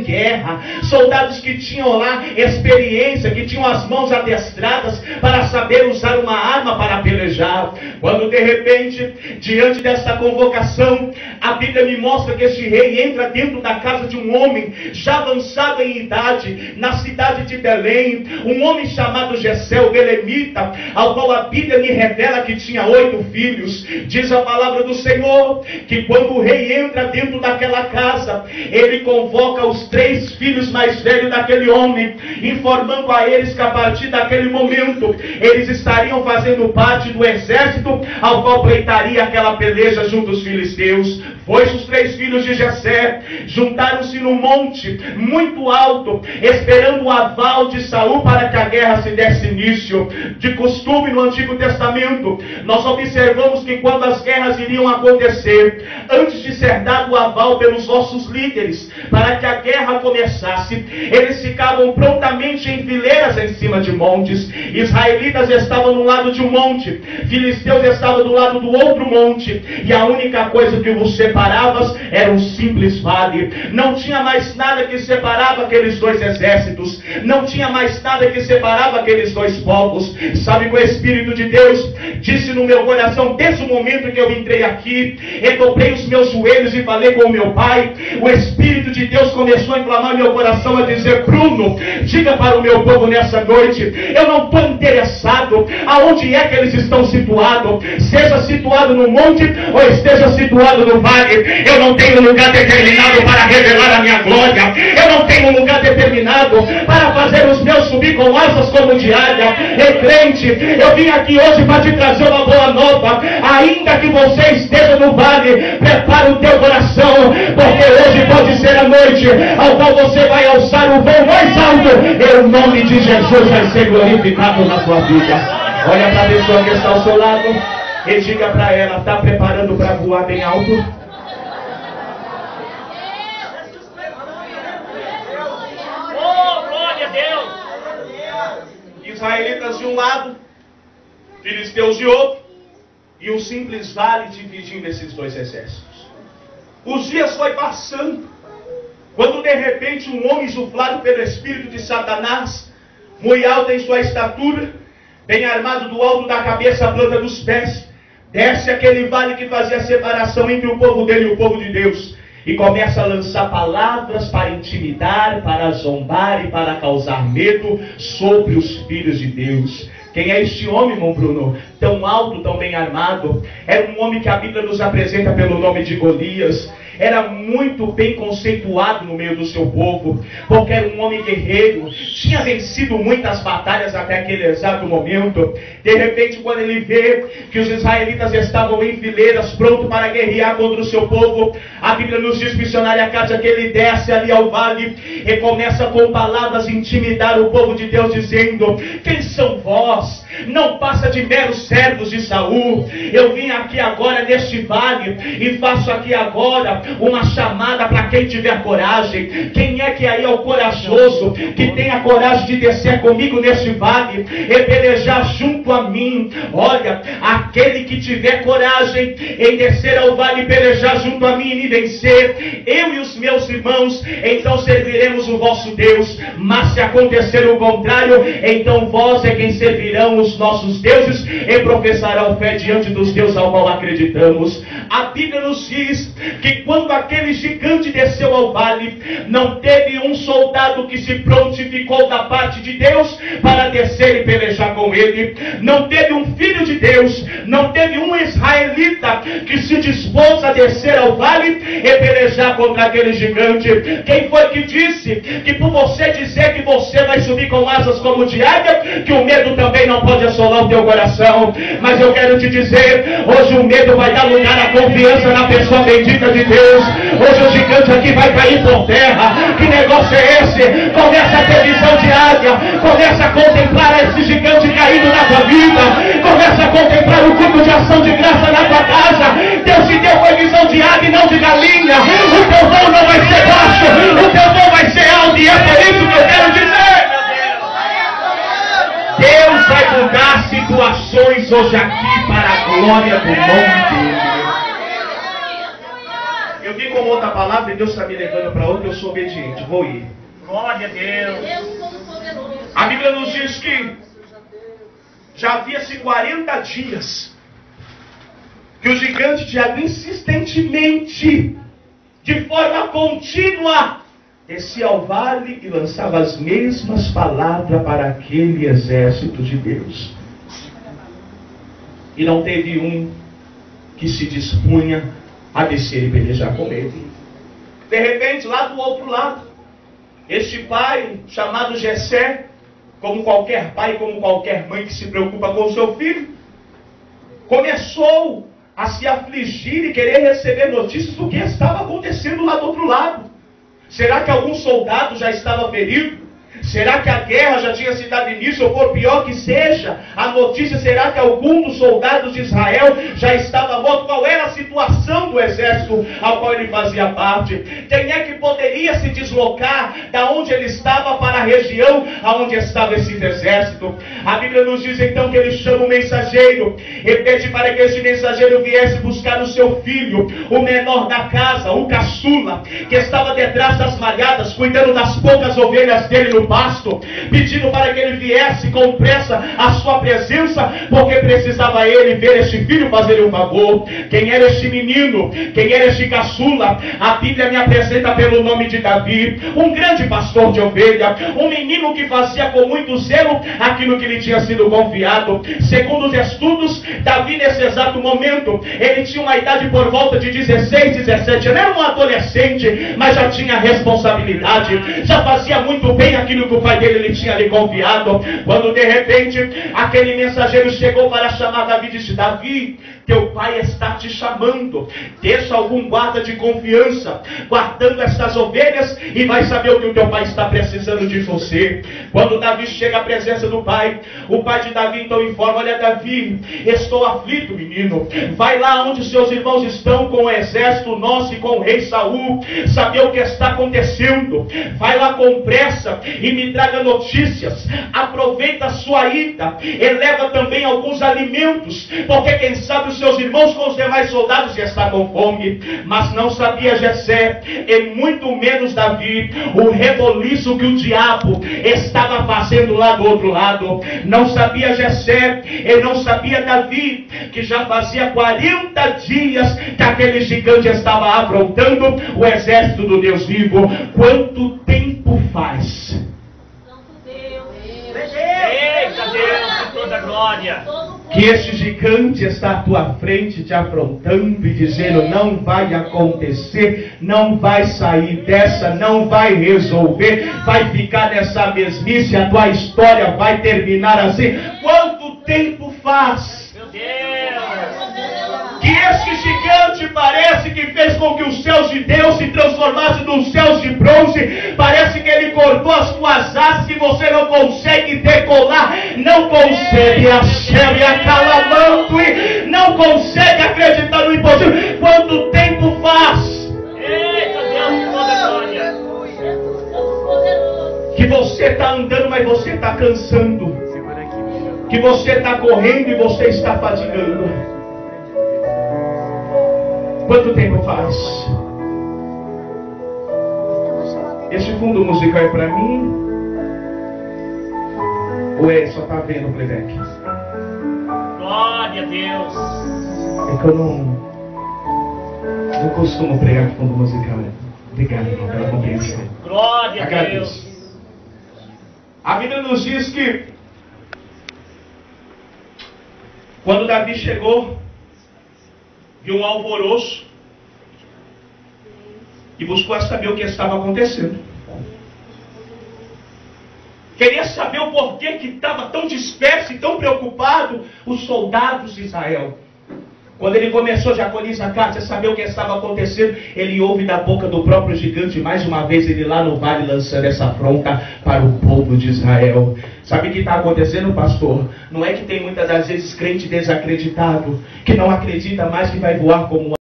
guerra, soldados que tinham lá experiência, que tinham as mãos adestradas para saber usar uma arma para pelejar. Quando de repente, diante dessa convocação, a Bíblia me mostra que este rei entra dentro da casa de um homem já avançado em idade, na cidade de Belém, um homem chamado Jessé, o belemita, ao qual a Bíblia me revela que tinha 8 filhos. Diz a palavra do Senhor que quando o rei entra dentro daquela casa, ele convoca os 3 filhos mais velhos daquele homem, informando a eles que a partir daquele momento eles estariam fazendo parte do exército ao qual pleitaria aquela peleja junto aos filisteus. Pois os 3 filhos de Jessé juntaram-se num monte muito alto, esperando o aval de Saul para que a guerra se desse início. De costume no Antigo Testamento, nós observamos que quando as guerras iriam acontecer, antes de ser dado o aval pelos nossos líderes para que a guerra começasse, eles ficavam prontamente em fileiras em cima de montes. Israelitas estavam no lado de um monte, filisteus estavam do lado do outro monte, e a única coisa que os separava era um simples vale. Não tinha mais nada que separava aqueles 2 exércitos, não tinha mais nada que separava aqueles 2 povos. Sabe que o Espírito de Deus disse no meu coração, desde o momento que eu entrei aqui, eu dobrei os meus joelhos e falei com o meu pai. O Espírito de Deus começou a inflamar meu coração, a dizer: Bruno, diga para o meu povo nessa noite, eu não estou interessado aonde é que eles estão situados, seja situado no monte ou esteja situado no vale. Eu não tenho lugar determinado para revelar a minha glória, eu não tenho lugar determinado para fazer os meus subir com asas como de águia. Ei, crente, eu vim aqui hoje para te trazer uma boa nova. Ainda que você esteja no vale, prepara o teu coração, porque hoje pode ser a noite ao qual você vai alçar o voo mais alto, e o nome de Jesus vai ser glorificado na sua vida. Olha para a pessoa que está ao seu lado e diga para ela: está preparando para voar bem alto? Israelitas de um lado, filisteus de outro, e um simples vale dividindo esses 2 exércitos. Os dias foi passando, quando de repente um homem insuflado pelo espírito de Satanás, muito alto em sua estatura, bem armado do alto da cabeça à planta dos pés, desce aquele vale que fazia a separação entre o povo dele e o povo de Deus, e começa a lançar palavras para intimidar, para zombar e para causar medo sobre os filhos de Deus. Quem é este homem, irmão Bruno? Tão alto, tão bem armado. Era um homem que a Bíblia nos apresenta pelo nome de Golias. Era muito bem conceituado no meio do seu povo, porque era um homem guerreiro, tinha vencido muitas batalhas até aquele exato momento. De repente, quando ele vê que os israelitas estavam em fileiras, prontos para guerrear contra o seu povo, a Bíblia nos diz, missionária Cátia, que ele desce ali ao vale e começa com palavras intimidar o povo de Deus, dizendo: quem são vós? Não passa de meros servos de Saul. Eu vim aqui agora neste vale e faço aqui agora uma chamada para quem tiver coragem. Quem é que aí é o corajoso, que tem a coragem de descer comigo neste vale e pelejar junto a mim? Olha, aquele que tiver coragem em descer ao vale e pelejar junto a mim e me vencer, eu e os meus irmãos, então serviremos o vosso Deus. Mas se acontecer o contrário, então vós é quem servirão os nossos deuses e professarão fé diante dos deuses ao qual acreditamos. A Bíblia nos diz que quando aquele gigante desceu ao vale, não teve um soldado que se prontificou da parte de Deus para descer e pelejar com ele. Não teve um filho de Deus, não teve um israelita que se dispôs a descer ao vale e pelejar contra aquele gigante. Quem foi que disse que por você dizer que você vai subir com asas como de águia, que o medo também não pode assolar o teu coração? Mas eu quero te dizer, hoje o medo vai dar lugar à confiança na pessoa bendita de Deus. Hoje o gigante aqui vai cair por terra. Que negócio é esse? Começa a ter visão de águia, começa a contemplar esse gigante caindo na tua vida, começa a contemplar o culto de ação de graça na tua casa. Deus te deu uma visão de águia e não de galinha. O teu voo não vai ser baixo, o teu voo vai ser alto, e é por isso que eu quero dizer: Deus vai mudar situações hoje aqui para a glória do nome dele. Eu vi como outra palavra e Deus está me levando para outra, eu sou obediente, vou ir. Glória a Deus. A Bíblia nos diz que já havia-se 40 dias que o gigante Tiago insistentemente, de forma contínua, descia ao vale e lançava as mesmas palavras para aquele exército de Deus. E não teve um que se dispunha a descer e pelejar com ele. De repente, lá do outro lado, este pai, chamado Jessé, como qualquer pai, como qualquer mãe que se preocupa com o seu filho, começou a se afligir e querer receber notícias do que estava acontecendo lá do outro lado. Será que algum soldado já estava ferido? Será que a guerra já tinha se dado início? Ou por pior que seja a notícia, será que algum dos soldados de Israel já estava morto? Qual era a situação do exército ao qual ele fazia parte? Quem é que poderia se deslocar da onde ele estava para a região aonde estava esse exército? A Bíblia nos diz então que ele chama o mensageiro e pede para que esse mensageiro viesse buscar o seu filho, o menor da casa, o caçula, que estava detrás das malhadas, cuidando das poucas ovelhas dele no pasto, pedindo para que ele viesse com pressa à sua presença, porque precisava ele ver este filho fazer um favor. Quem era este menino? Quem era este caçula? A Bíblia me apresenta pelo nome de Davi, um grande pastor de ovelha, um menino que fazia com muito zelo aquilo que lhe tinha sido confiado. Segundo os estudos, Davi nesse exato momento, ele tinha uma idade por volta de 16, 17 anos, era um adolescente, mas já tinha responsabilidade, já fazia muito bem aquilo que o pai dele lhe tinha lhe confiado. Quando de repente aquele mensageiro chegou para chamar Davi e disse: Davi, teu pai está te chamando. Deixa algum guarda de confiança guardando essas ovelhas e vai saber o que o teu pai está precisando de você. Quando Davi chega à presença do pai, o pai de Davi então informa: olha, Davi, estou aflito, menino. Vai lá onde seus irmãos estão com o exército nosso e com o rei Saul, saber o que está acontecendo. Vai lá com pressa e me traga notícias. Aproveita a sua ida, eleva também alguns alimentos, porque quem sabe os seus irmãos com os demais soldados já estão com fome. Mas não sabia Jessé, e muito menos Davi, o reboliço que o diabo estava fazendo lá do outro lado. Não sabia Jessé, e não sabia Davi, que já fazia 40 dias que aquele gigante estava afrontando o exército do Deus vivo. Quanto tempo faz? Eita Deus, toda glória, Que este gigante está à tua frente te afrontando e dizendo: não vai acontecer, não vai sair dessa, não vai resolver, vai ficar nessa mesmice, a tua história vai terminar assim. Quanto tempo faz? meu Deus, Que este gigante parece que fez com que os céus de Deus se transformassem nos céus de bronze. Parece que ele cortou as tuas asas e você não consegue decolar, não consegue achar e acalamando, não consegue acreditar no impossível. Quanto tempo faz? eita Deus, toda glória, Que você está andando, mas você está cansando. Que você está correndo e você está fadigando. Quanto tempo faz? Esse fundo musical é para mim? Ou é só tá vendo o playback? glória a Deus, É que eu não costumo pregar fundo musical. Obrigado, irmão, pela compreensão. glória a Agradeço. Deus, A Bíblia nos diz que quando Davi chegou, viu um alvoroço e buscou saber o que estava acontecendo. Queria saber o porquê que estava tão disperso e tão preocupado os soldados de Israel. Quando ele começou, Jaconias a carta, a saber o que estava acontecendo, ele ouve da boca do próprio gigante, mais uma vez ele lá no vale lançando essa afronta para o povo de Israel. Sabe o que está acontecendo, pastor? Não é que tem muitas das vezes crente desacreditado, que não acredita mais que vai voar como